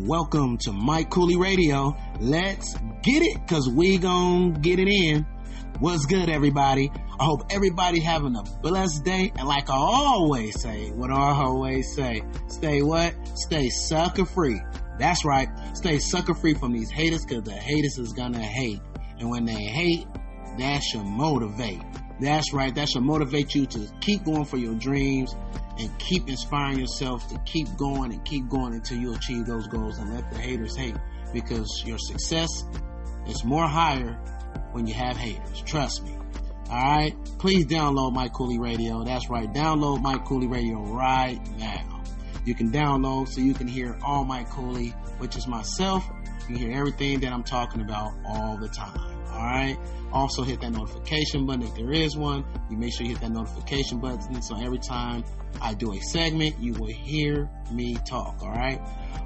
and welcome to Mike Cooley Radio. Let's get it, cause we gon' get it in. What's good, everybody? I hope everybody having a blessed day, and like I always say, what do I always say? Stay what? Stay sucker free. That's right. Stay sucker free from these haters, cause the haters is gonna hate. And when they hate, that should motivate. That's right. That should motivate you to keep going for your dreams and keep inspiring yourself to keep going until you achieve those goals, and let the haters hate, because your success is more higher when you have haters. Trust me. All right. Please download Mike Cooley Radio. That's right. Download Mike Cooley Radio right now. You can download so you can hear all Mike Cooley, which is myself. You can hear everything that I'm talking about all the time. All right. Also hit that notification button if there is one. You make sure you hit that notification button so every time I do a segment, you will hear me talk. All right.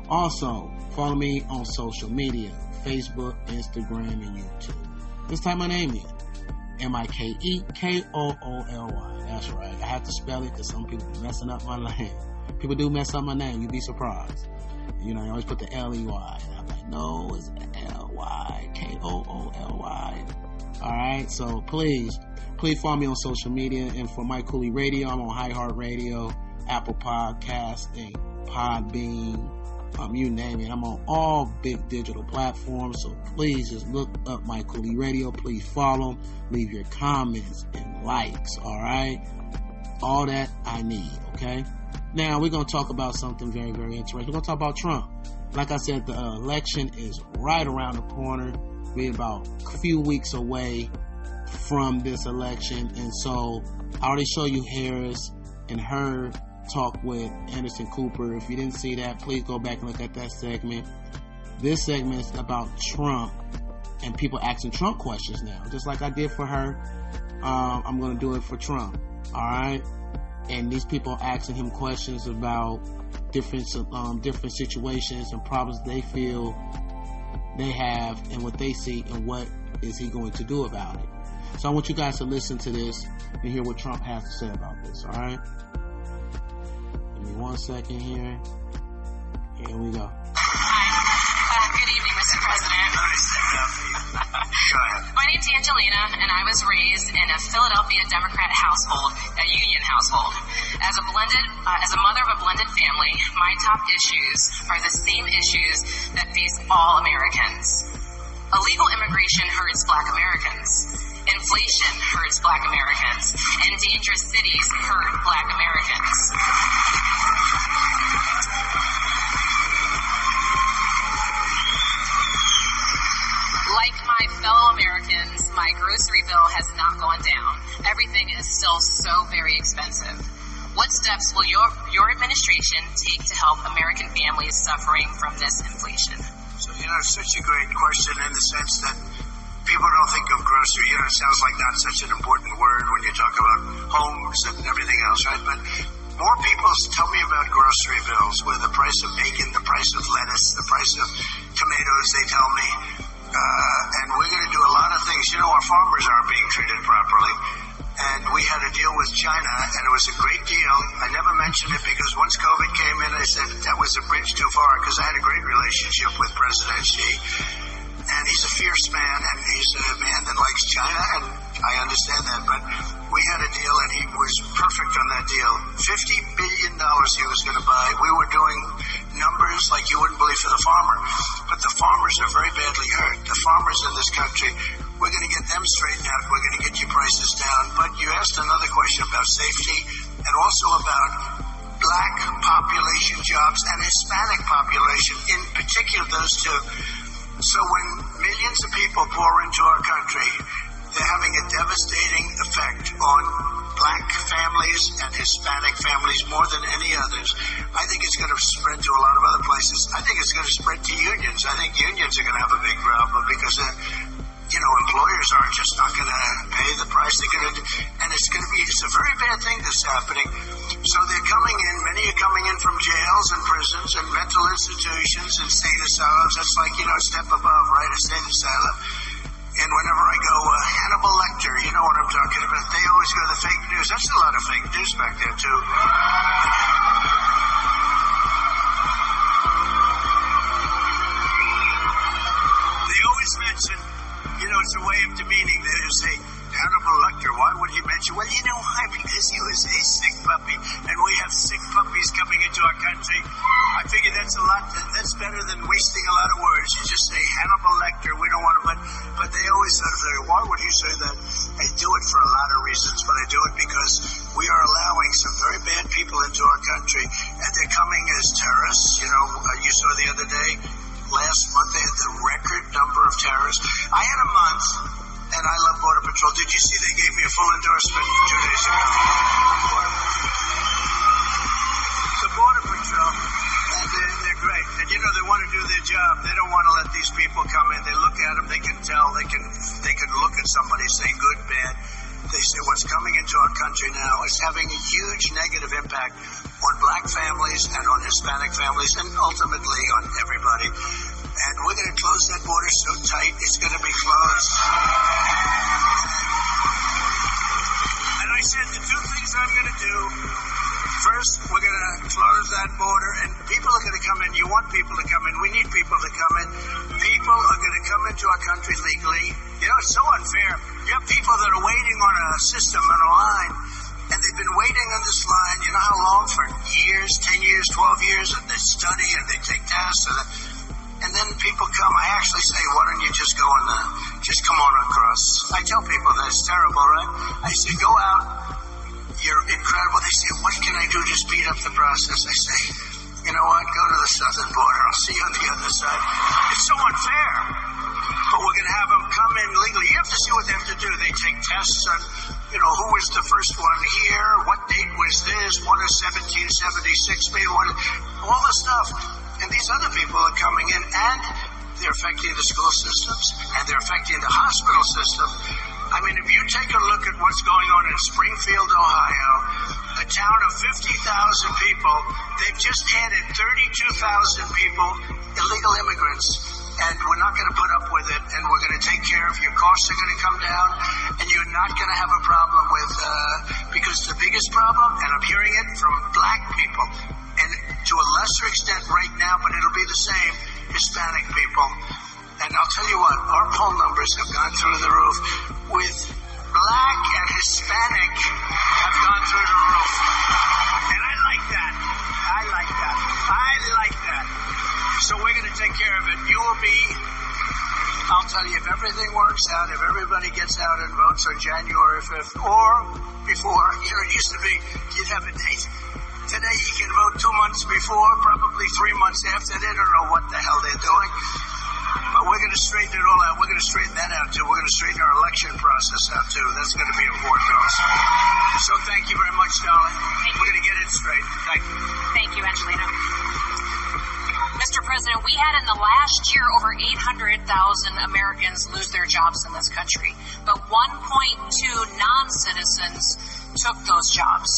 Also, follow me on social media: Facebook, Instagram, and YouTube. Just type my name in: MikeKooley. That's right. I have to spell it because some people be messing up my name. People do mess up my name. You'd be surprised. You know, they always put the L-E-Y. And I'm like, no, it's L-Y-K-O-O-L-Y. All right. So please follow me on social media. And for Mike Cooley Radio, I'm on iHeartRadio, Apple Podcasting, Podbean, you name it. I'm on all big digital platforms. So please just look up Mike Cooley Radio. Please follow, leave your comments and likes. All right. All that I need. Okay. Now we're going to talk about something very, very interesting. We're going to talk about Trump. Like I said, the election is right around the corner. We're about a few weeks away from this election. And so I already showed you Harris and her talk with Anderson Cooper. If you didn't see that, please go back and look at that segment. This segment is about Trump and people asking Trump questions now. Just like I did for her, I'm going to do it for Trump. All right? And these people asking him questions about different situations and problems they feel they have and what they see and what is he going to do about it. So I want you guys to listen to this and hear what Trump has to say about this, all right? Give me 1 second here. Here we go. Hi. Good evening, Mr. President. Go ahead. My name's Angelina, and I was raised in a Philadelphia Democrat household, a union household. As a mother of a blended family, my top issues are the same issues that face all Americans. Illegal immigration hurts Black Americans. Inflation hurts Black Americans. And dangerous cities hurt Black Americans. Like my fellow Americans, my grocery bill has not gone down. Everything is still so very expensive. What steps will your administration take to help American families suffering from this inflation? So, it's such a great question in the sense that people don't think of grocery. It sounds like not such an important word when you talk about homes and everything else, right? But more people tell me about grocery bills, where the price of bacon, the price of lettuce, the price of tomatoes, they tell me. And we're going to do a lot of things. Our farmers aren't being treated properly. And we had a deal with China, and it was a great deal. I never mentioned it because once COVID came in, I said that was a bridge too far, because I had a great relationship with President Xi. And he's a fierce man, and he's a man that likes China, and I understand that. But we had a deal, and he was perfect on that deal. $50 billion he was going to buy. We were doing numbers like you wouldn't believe for the farmer. But the farmers are very badly hurt. The farmers in this country, we're going to get them straightened out. We're going to get your prices down. But you asked another question about safety and also about Black population jobs and Hispanic population, in particular those two. So when millions of people pour into our country, they're having a devastating effect on Black families and Hispanic families more than any others. I think it's going to spread to a lot of other places. I think it's going to spread to unions. I think unions are going to have a big problem because, employers are just not going to pay the price. And it's a very bad thing that's happening. So they're coming in, many are coming in from jails and prisons and mental institutions and state asylums. That's like, a step above, right? A state asylum. And whenever I go, Hannibal Lecter, you know what I'm talking about. They always go to fake news. That's a lot of fake news back there, too. They gave me a full endorsement 2 days ago. The Border Patrol, they're great. And you know, they want to do their job. They don't want to let these people come in. They look at them, they can tell, they can look at somebody, say good, bad. They say what's coming into our country now is having a huge negative impact on black families and on Hispanic families and ultimately on everybody. And we're going to close that border so tight, it's going to be closed. And I said the two things I'm going to do. First, we're going to close that border, and people are going to come in. You want people to come in. We need people to come in. People are going to come into our country legally. You know, it's so unfair. You have people that are waiting on a system, on a line, and they've been waiting on this line, you know how long? For years, 10 years, 12 years, and they study and they take tests, and then people come. I actually say, why don't you just go on just come on across. I tell people that it's terrible, right? I say, go out. You're incredible. They say, what can I do to speed up the process? I say, you know what? Go to the southern border. I'll see you on the other side. It's so unfair. But we're going to have them come in legally. You have to see what they have to do. They take tests on, you know, who was the first one here? What date was this? What is 1776 mean? All the stuff. And these other people are coming in, and they're affecting the school systems, and they're affecting the hospital system. I mean, if you take a look at what's going on in Springfield, Ohio, a town of 50,000 people, they've just added 32,000 people, illegal immigrants, and we're not going to put up with it, and we're going to take care of your costs are going to come down, and you're not going to have a problem with, because the biggest problem, and I'm hearing it from black people, and to a lesser extent right now, but it'll be the same, Hispanic people. And I'll tell you what, our poll numbers have gone through the roof. With black and Hispanic have gone through the roof. And I like that. I like that. I like that. So we're going to take care of it. You will be, I'll tell you, if everything works out, if everybody gets out and votes on January 5th or before, you know, it used to be, you'd have a date. Today you can vote 2 months before, probably 3 months after. They don't know what the hell they're doing. But we're going to straighten it all out. We're going to straighten that out, too. We're going to straighten our election process out, too. That's going to be important also. So thank you very much, darling. We're going to get it straight. Thank you. Thank you, Angelina. Mr. President, we had in the last year over 800,000 Americans lose their jobs in this country. But 1.2 non-citizens took those jobs.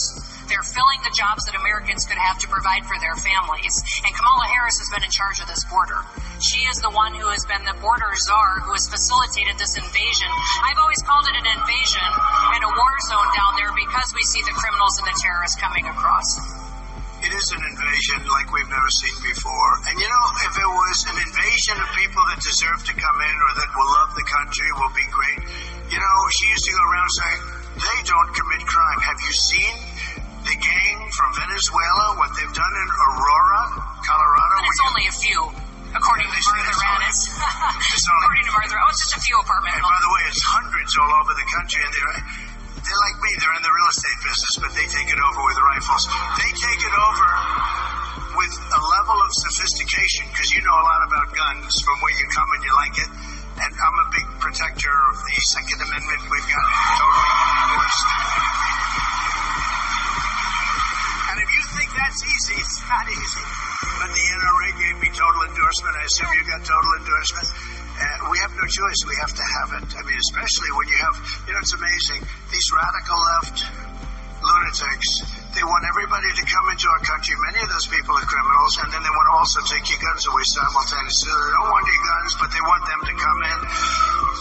They're filling the jobs that Americans could have to provide for their families. And Kamala Harris has been in charge of this border. She is the one who has been the border czar who has facilitated this invasion. I've always called it an invasion and a war zone down there because we see the criminals and the terrorists coming across. It is an invasion like we've never seen before. And you know, if it was an invasion of people that deserve to come in or that will love the country, will be great. You know, she used to go around saying, they don't commit crime. Have you seen the gang from Venezuela, what they've done in Aurora, Colorado? And it's only a few, according to Martha Raddatz. According to Martha, it's just a few apartment buildings. And by the way, it's hundreds all over the country, and they're like me. They're in the real estate business, but they take it over with rifles. They take it over with a level of sophistication, because you know a lot about guns from where you come and you like it. And I'm a big protector of the Second Amendment. We've got it totally endorsed. And if you think that's easy, it's not easy. But the NRA gave me total endorsement. I assume you got total endorsement. We have no choice. We have to have it. I mean, especially when you have, you know, it's amazing. These radical left lunatics, they want everybody to come into our country. Many of those people are criminals, and then they want to also take your guns away simultaneously. They don't want your guns, but they want them to come in.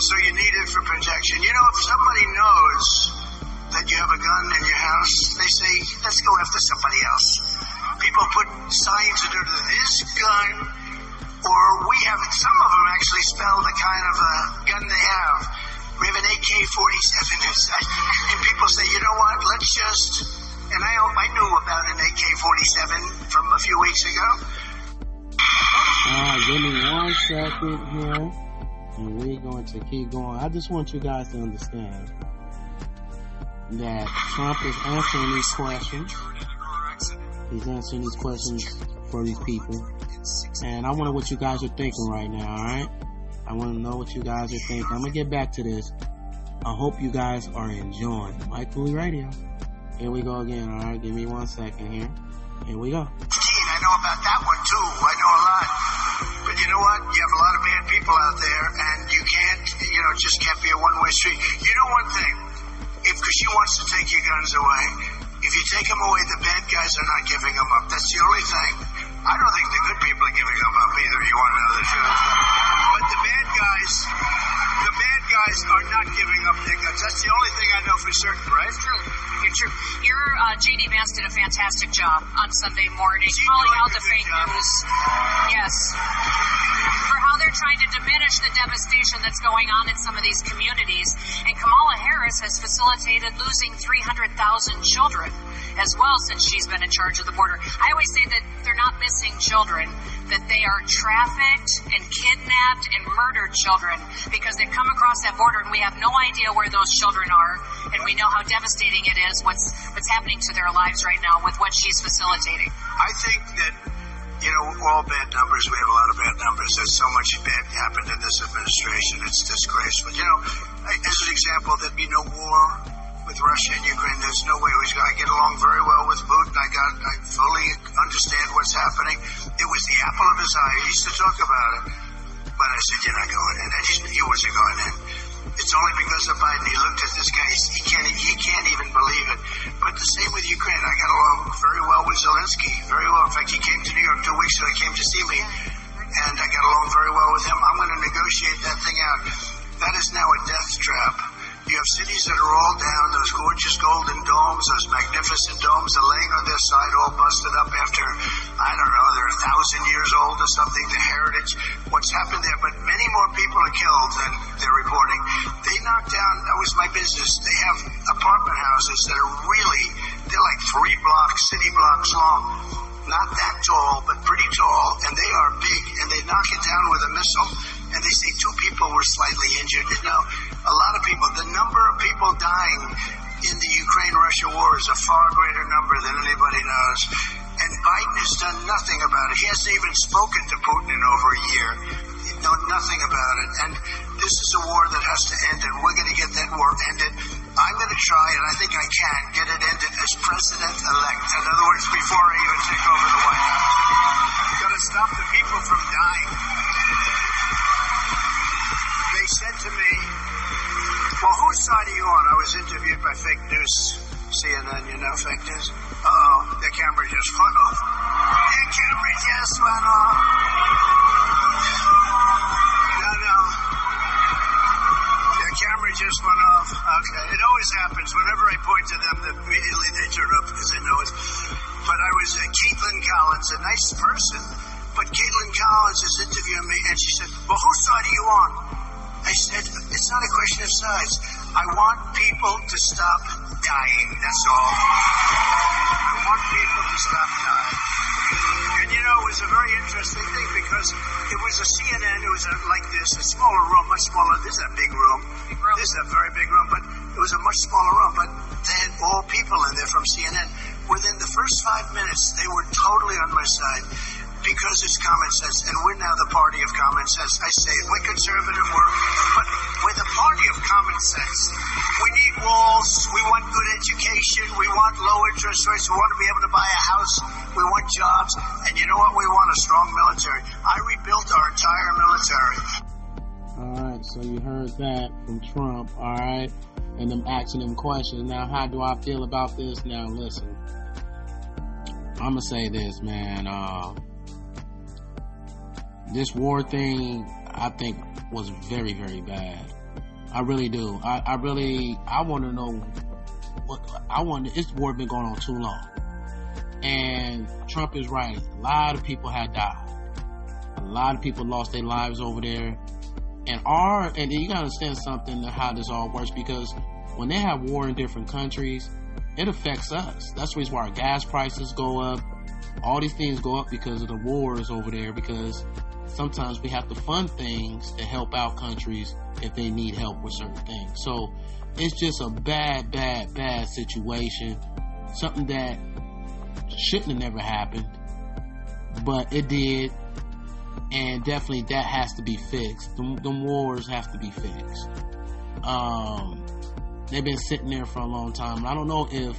So you need it for protection. You know, if somebody knows that you have a gun in your house, they say, let's go after somebody else. People put signs that are this gun, or we have, some of them actually spell the kind of gun they have. We have an AK-47 inside. And people say, you know what, let's just, and I knew about an AK-47 from a few weeks ago. Give me 1 second here, and we're going to keep going. I just want you guys to understand that Trump is answering these questions. He's answering these questions for these people. And I want to know what you guys are thinking right now, alright? I want to know what you guys are thinking. I'm going to get back to this. I hope you guys are enjoying Mike Cooley Radio. Here we go again, all right? Give me 1 second here. Here we go. I know about that one, too. I know a lot. But you know what? You have a lot of bad people out there, and you can't, just can't be a one-way street. You know one thing? Because she wants to take your guns away, if you take them away, the bad guys are not giving them up. That's the only thing. I don't think the good people are giving them up either. You want to know the truth? But the bad guys are not giving up their guns. That's the only thing I know for certain, right? It's true. It's true. Your J.D. Vance did a fantastic job on Sunday morning calling out the fake news. Yes. For how they're trying to diminish the devastation that's going on in some of these communities. And Kamala Harris has facilitated losing 300,000 children as well since she's been in charge of the border. I always say that they're not missing children, that they are trafficked and kidnapped and murdered children because they've come across that border and we have no idea where those children are, and we know how devastating it is what's happening to their lives right now with what she's facilitating. I think that, all bad numbers, we have a lot of bad numbers. There's so much bad happened in this administration. It's disgraceful. As an example, there'd be no war with Russia and Ukraine. There's no way I get along very well with Putin. I fully understand what's happening. It was the apple of his eye. He used to talk about it. But I said, you're not going in. He wasn't going in. It's only because of Biden. He looked at this case. He can't even believe it. But the same with Ukraine. I got along very well with Zelensky. Very well. In fact, he came to New York 2 weeks ago. He came to see me. And I got along very well with him. I'm going to negotiate that thing out. That is now a death trap. You have cities that are all down, those gorgeous golden domes, those magnificent domes are laying on their side, all busted up after, I don't know, they're 1,000 years old or something, the heritage, what's happened there. But many more people are killed than they're reporting. They knocked down, that was my business, they have apartment houses that are they're like 3 blocks, city blocks long. Not that tall, but pretty tall, and they are big, and they knock it down with a missile, and they say 2 people were slightly injured. A lot of people, the number of people dying in the Ukraine-Russia war is a far greater number than anybody knows. And Biden has done nothing about it. He hasn't even spoken to Putin in over a year. He knows nothing about it. And this is a war that has to end, and we're going to get that war ended. I'm going to try, and I think I can, get it ended as president-elect. In other words, before I even take over the White House. I'm going to stop the people from dying. They said to me, well, whose side are you on? I was interviewed by fake news, CNN, fake news. Uh-oh, the camera just went off. The camera just went off. No. The camera just went off. Okay, it always happens. Whenever I point to them, immediately they turn up because they know it. But I was Caitlin Collins, a nice person. But Caitlin Collins is interviewing me, and she said, well, whose side are you on? I said, it's not a question of sides. I want people to stop dying, that's all. I want people to stop dying. And it was a very interesting thing because it was a CNN, it was like this, a smaller room, much smaller. This is a big room. This is a very big room, but it was a much smaller room. But they had all people in there from CNN. Within the first 5 minutes, they were totally on my side. Because it's common sense, and we're now the party of common sense. I say it, we're conservative, but we're the party of common sense. We need walls, we want good education, we want low interest rates, we want to be able to buy a house, we want jobs, and you know what? We want a strong military. I rebuilt our entire military. All right, so you heard that from Trump, all right? And them asking him questions. Now, how do I feel about this? Now, listen, I'm going to say this, man. This war thing, I think, was very, very bad. I really do. I want to know this war been going on too long. And Trump is right. A lot of people had died. A lot of people lost their lives over there. And you gotta understand something, how this all works, because when they have war in different countries, it affects us. That's the reason why our gas prices go up. All these things go up because of the wars over there, because sometimes we have to fund things to help out countries if they need help with certain things. So it's just a bad, bad, bad situation. Something that shouldn't have never happened, but it did. And definitely that has to be fixed. Them wars have to be fixed. they've been sitting there for a long time. I don't know if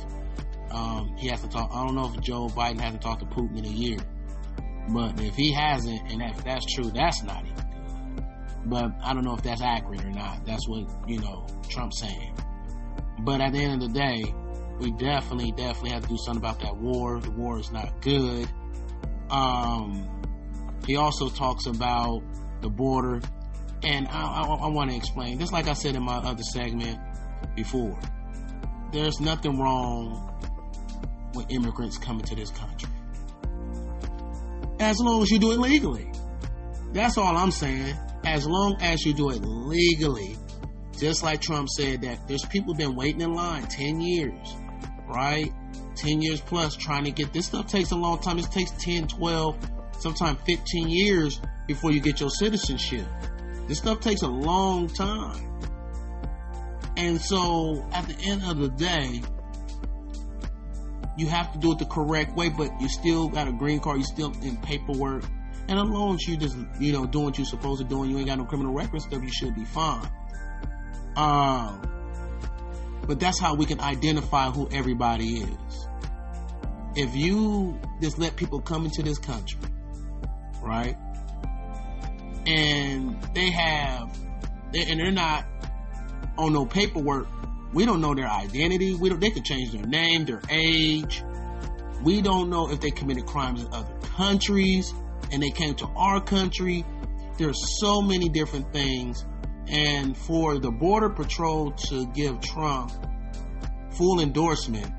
he has to talk. I don't know if Joe Biden hasn't talked to Putin in a year. But if he hasn't, and if that's true, that's not even good. But I don't know if that's accurate or not. That's what, Trump's saying. But at the end of the day, we definitely have to do something about that war. The war is not good. He also talks about the border. And I want to explain, just like I said in my other segment before, there's nothing wrong with immigrants coming to this country, as long as you do it legally. That's all I'm saying. As long as you do it legally. Just like Trump said that there's people been waiting in line 10 years, right? 10 years plus trying to get this stuff. Takes a long time. It takes 10, 12, sometimes 15 years before you get your citizenship. This stuff takes a long time. And so at the end of the day, you have to do it the correct way, but you still got a green card, you still in paperwork. And as long as you just, doing what you're supposed to do and you ain't got no criminal record stuff, you should be fine. But that's how we can identify who everybody is. If you just let people come into this country, right? And they're not on no paperwork. We don't know their identity. They could change their name, their age. We don't know if they committed crimes in other countries and they came to our country. There's so many different things. And for the Border Patrol to give Trump full endorsement,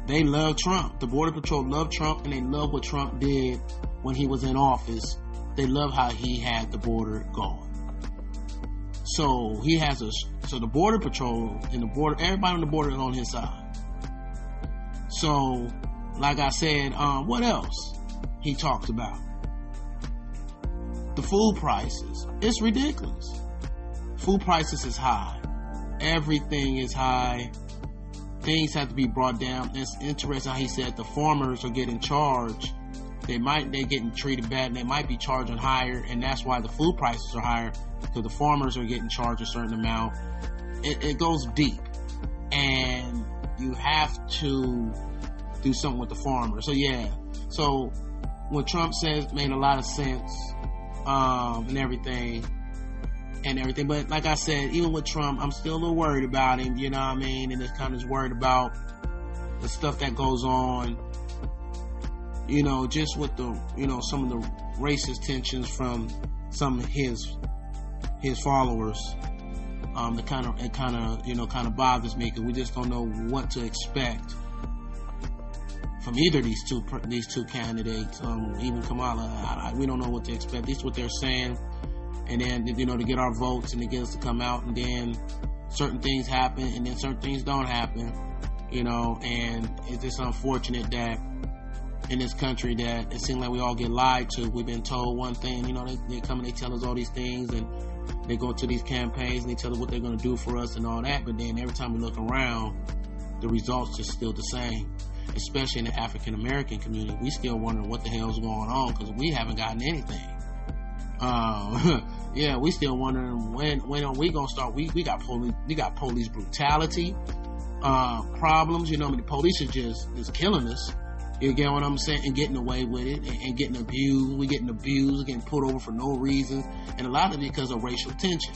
they love Trump. The Border Patrol love Trump, and they love what Trump did when he was in office. They love how he had the border going. So the Border Patrol and everybody on the border is on his side. So, like I said, what else he talked about? The food prices. It's ridiculous. Food prices is high. Everything is high. Things have to be brought down. It's interesting how he said the farmers are getting charged. They're getting treated bad, and they might be charging higher, and that's why the food prices are higher, because the farmers are getting charged a certain amount. It goes deep, and you have to do something with the farmers. So yeah, so what Trump says made a lot of sense, and everything. But like I said, even with Trump, I'm still a little worried about him, you know what I mean? And just kind of worried about the stuff that goes on, just with the, some of the racist tensions from some of his followers. It kind of bothers me, because we just don't know what to expect from either of these two candidates. Even Kamala, we don't know what to expect. This is what they're saying. And then, to get our votes and to get us to come out, and then certain things happen, and then certain things don't happen, and it's just unfortunate that in this country that it seems like we all get lied to. We've been told one thing, they come and they tell us all these things, and they go to these campaigns and they tell us what they're going to do for us and all that, but then every time we look around, the results are still the same, especially in the African American community. We still wondering what the hell's going on, because we haven't gotten anything. Yeah, we still wondering when are we gonna start. We got police brutality problems. The police are just killing us. You get what I'm saying? And getting away with it, and getting abused. We getting abused, getting pulled over for no reason, and a lot of it because of racial tension.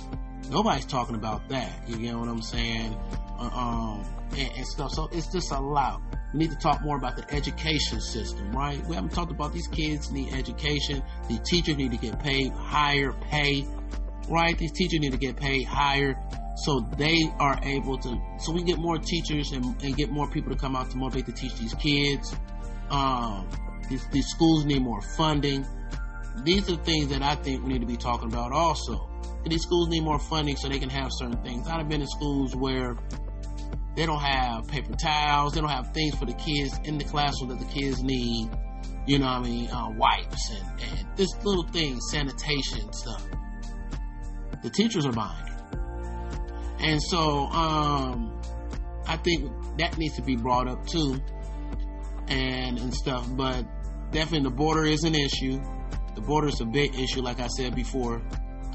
Nobody's talking about that. You get what I'm saying? And stuff. So it's just a lot. We need to talk more about the education system, right? We haven't talked about these kids need education. These teachers need to get paid higher pay, right? These teachers need to get paid higher so they are able to, so we get more teachers and get more people to come out to motivate to teach these kids. These schools need more funding. These are things that I think we need to be talking about also. These schools need more funding so they can have certain things. I've been in schools where they don't have paper towels. They don't have things for the kids in the classroom that the kids need. Wipes and this little thing, sanitation stuff. The teachers are buying it. And so, I think that needs to be brought up too. And stuff. But definitely the border is an issue. The border is a big issue, like I said before.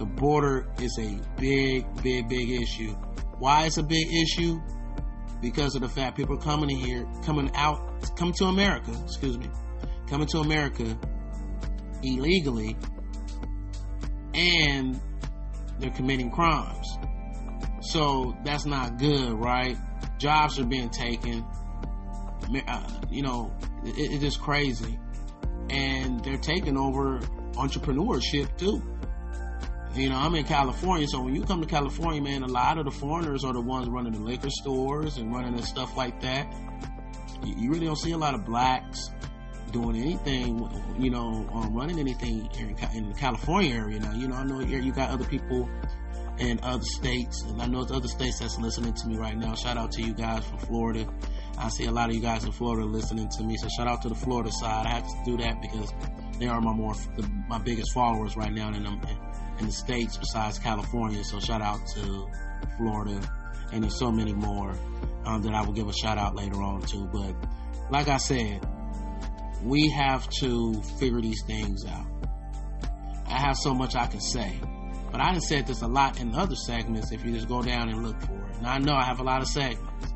the border is a big issue. Why it's a big issue? Because of the fact people are coming to America illegally, and they're committing crimes. So that's not good, right? Jobs are being taken. It is crazy. And they're taking over entrepreneurship too. I'm in California, so when you come to California, man, a lot of the foreigners are the ones running the liquor stores and running the stuff like that. You really don't see a lot of blacks doing anything, running anything in the California area now. I know you got other people in other states, and I know it's other states that's listening to me right now. Shout out to you guys from Florida. I see a lot of you guys in Florida listening to me, so shout out to the Florida side. I have to do that because they are my biggest followers right now in the states besides California. So shout out to Florida, and there's so many more that I will give a shout out later on to. But like I said, we have to figure these things out. I have so much I can say, but I done said this a lot in other segments if you just go down and look for it. Now I know I have a lot of segments,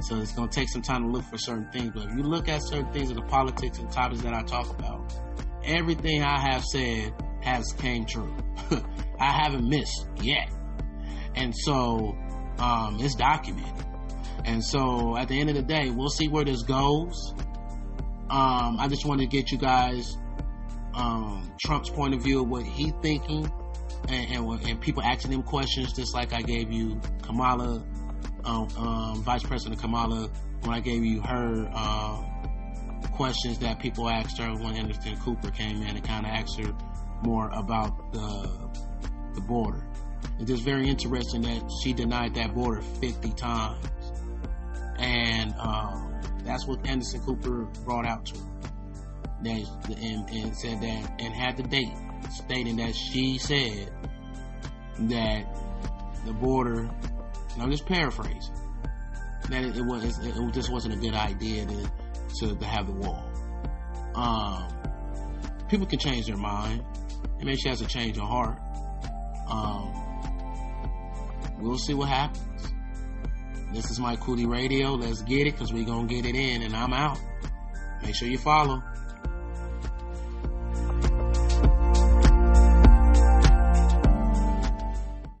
so it's going to take some time to look for certain things, but if you look at certain things in the politics and topics that I talk about, everything I have said has came true. I haven't missed yet. And so it's documented. And so at the end of the day, we'll see where this goes. I just wanted to get you guys Trump's point of view of what he's thinking, and people asking him questions, just like I gave you Kamala, Vice President Kamala, when I gave you her questions that people asked her when Anderson Cooper came in and kind of asked her more about the border. It's just very interesting that she denied that border 50 times. And that's what Anderson Cooper brought out to her. And said that, and had the date stating that she said that the border, and I'm just paraphrasing, that it just wasn't a good idea to have the wall. People can change their mind, and maybe she has to change her heart. We'll see what happens. This is Mike Cooley Radio. Let's get it, because we're going to get it in, and I'm out. Make sure you follow.